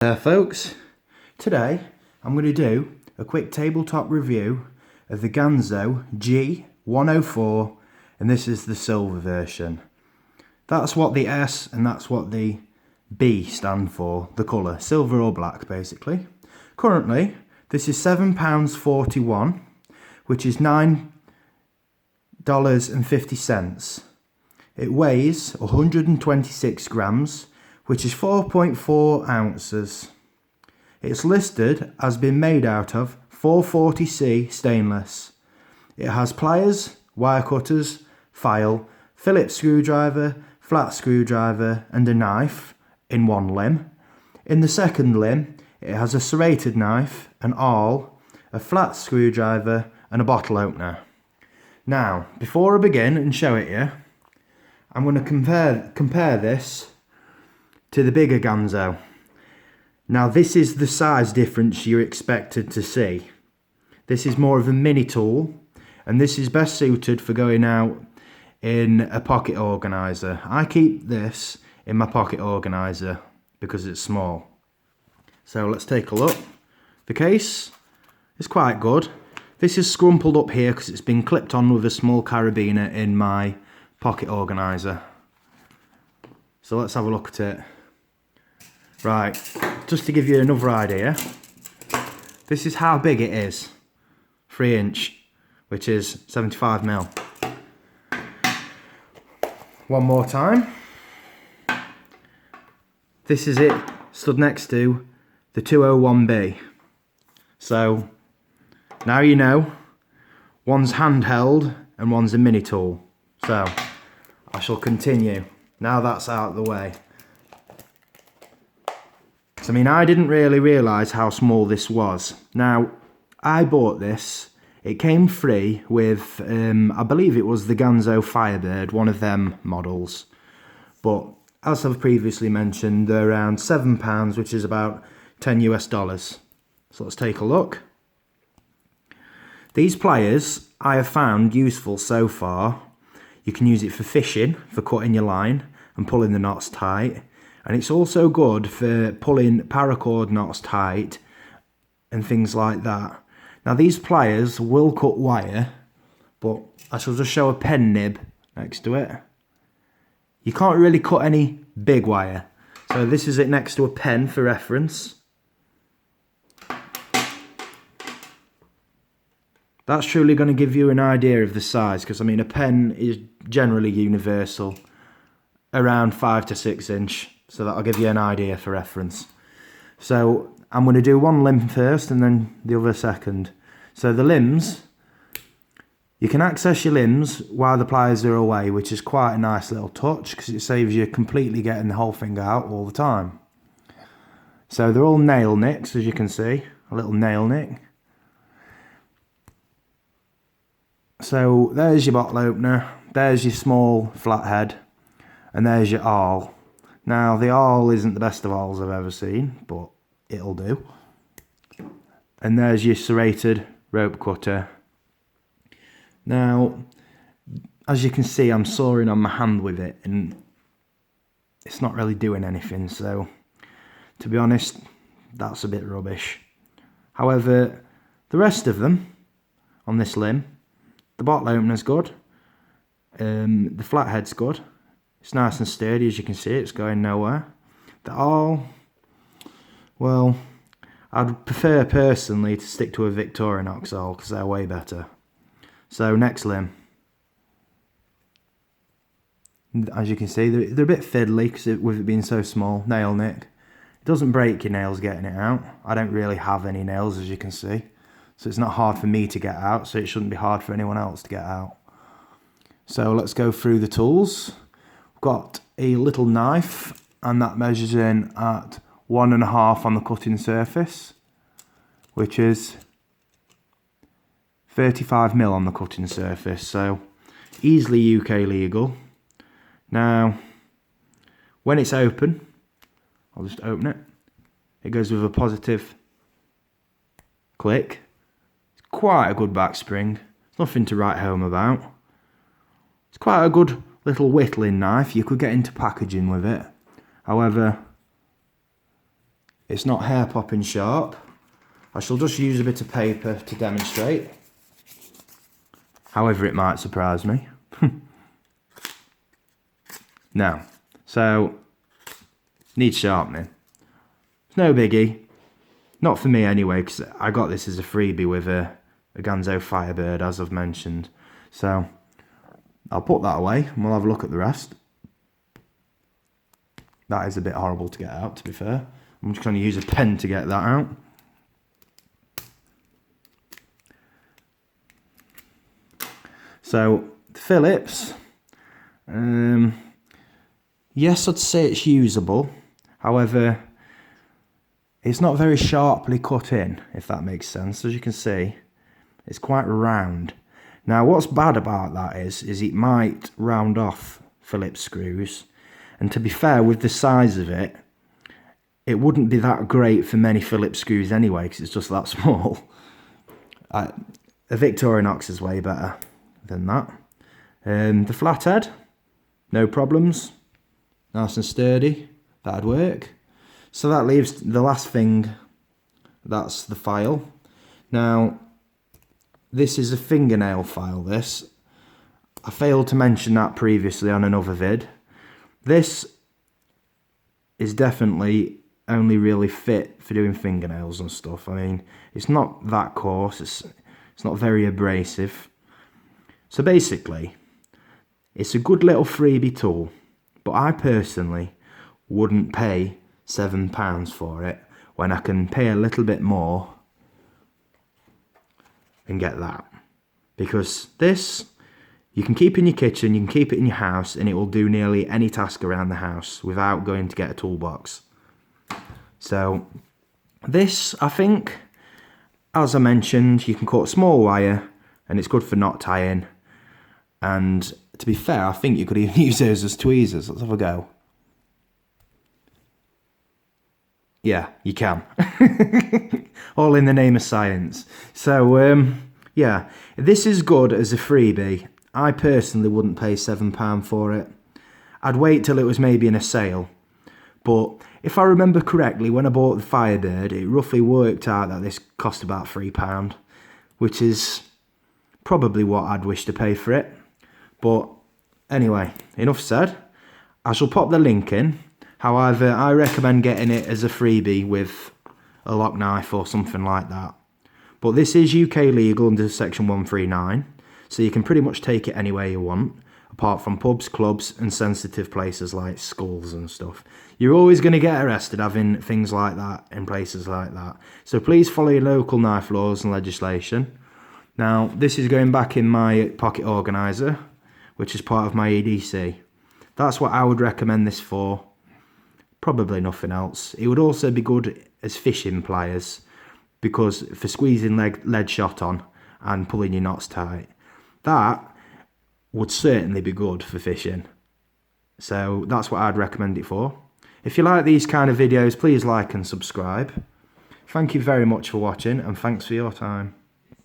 Folks, today I'm going to do a quick tabletop review of the Ganzo G104, and this is the silver version. That's what the S and that's what the B stand for, the colour, silver or black basically. Currently this is £7.41, which is $9.50. It weighs 126 grams, which is 4.4 ounces. It's listed as being made out of 440C stainless. It has pliers, wire cutters, file, Phillips screwdriver, flat screwdriver and a knife in one limb. In the second limb it has a serrated knife, an awl, a flat screwdriver and a bottle opener. Now, before I begin and show it you, I'm going to compare this to the bigger Ganzo. Now this is the size difference you're expected to see. This is more of a mini tool, and this is best suited for going out in a pocket organiser. I keep this in my pocket organiser because it's small. So let's take a look. The case is quite good. This is scrumpled up here because it's been clipped on with a small carabiner in my pocket organiser. So let's have a look at it. Right, just to give you another idea, this is how big it is. 3 inch, which is 75mm. One more time. This is it stood next to the 201B. So now you know, one's handheld and one's a mini tool. So I shall continue now that's out of the way. I mean, I didn't really realise how small this was. Now, I bought this. It came free with, I believe it was the Ganzo Firebird, one of them models. But as I've previously mentioned, they're around £7, which is about $10 US. So let's take a look. These pliers I have found useful so far. You can use it for fishing, for cutting your line and pulling the knots tight. And it's also good for pulling paracord knots tight and things like that. Now these pliers will cut wire, but I shall just show a pen nib next to it. You can't really cut any big wire. So this is it next to a pen for reference. That's truly going to give you an idea of the size, because I mean a pen is generally universal, around 5 to 6 inch. So that'll give you an idea for reference. So I'm going to do one limb first and then the other second. So the limbs, you can access your limbs while the pliers are away, which is quite a nice little touch because it saves you completely getting the whole thing out all the time. So they're all nail nicks, as you can see, a little nail nick. So there's your bottle opener, there's your small flathead, and there's your awl. Now the awl isn't the best of awls I've ever seen, but it'll do. And there's your serrated rope cutter. Now, as you can see, I'm sawing on my hand with it and it's not really doing anything, so to be honest, that's a bit rubbish. However, the rest of them on this limb, the bottle opener's good, the flathead's good. It's nice and sturdy, as you can see, it's going nowhere. The awl, well, I'd prefer personally to stick to a Victorinox awl because they're way better. So next limb. As you can see, they're a bit fiddly because with it being so small, nail nick. It doesn't break your nails getting it out. I don't really have any nails, as you can see. So it's not hard for me to get out, so it shouldn't be hard for anyone else to get out. So let's go through the tools. Got a little knife and that measures in at 1.5 on the cutting surface, which is 35mm on the cutting surface, so easily UK legal. Now when it's open, I'll just open it, it goes with a positive click. It's quite a good back spring, nothing to write home about. It's quite a good little whittling knife, you could get into packaging with it. However, It's not hair popping sharp. I shall just use a bit of paper to demonstrate. However, it might surprise me. Now, so, needs sharpening. It's no biggie. Not for me anyway, because I got this as a freebie with a Ganzo Firebird, as I've mentioned. So, I'll put that away and we'll have a look at the rest. That is a bit horrible to get out, to be fair. I'm just going to use a pen to get that out. So, Phillips, yes, I'd say it's usable. However, it's not very sharply cut in, if that makes sense. As you can see, it's quite round. Now, what's bad about that is it might round off Phillips screws. And to be fair, with the size of it, it wouldn't be that great for many Phillips screws anyway, because it's just that small. A Victorinox is way better than that. The flathead, no problems. Nice and sturdy, that'd work. So that leaves the last thing, that's the file. Now, this is a fingernail file, this. I failed to mention that previously on another vid. This is definitely only really fit for doing fingernails and stuff. I mean, it's not that coarse, it's not very abrasive. So basically, it's a good little freebie tool, but I personally wouldn't pay £7 for it when I can pay a little bit more and get that. Because this, you can keep in your kitchen, you can keep it in your house, and it will do nearly any task around the house without going to get a toolbox. So this, I think, as I mentioned, you can cut small wire and it's good for knot tying. And to be fair, I think you could even use those as tweezers. Let's have a go. Yeah, you can. All in the name of science. So, yeah, this is good as a freebie. I personally wouldn't pay £7 for it. I'd wait till it was maybe in a sale. But if I remember correctly, when I bought the Firebird, it roughly worked out that this cost about £3, which is probably what I'd wish to pay for it. But anyway, enough said. I shall pop the link in. However, I recommend getting it as a freebie with a lock knife or something like that. But this is UK legal under section 139, so you can pretty much take it anywhere you want, apart from pubs, clubs and sensitive places like schools and stuff. You're always going to get arrested having things like that in places like that. So please follow your local knife laws and legislation. Now, this is going back in my pocket organiser, which is part of my EDC. That's what I would recommend this for. Probably nothing else. It would also be good as fishing pliers, because for squeezing lead shot on and pulling your knots tight. That would certainly be good for fishing. So that's what I'd recommend it for. If you like these kind of videos, please like and subscribe. Thank you very much for watching, and thanks for your time.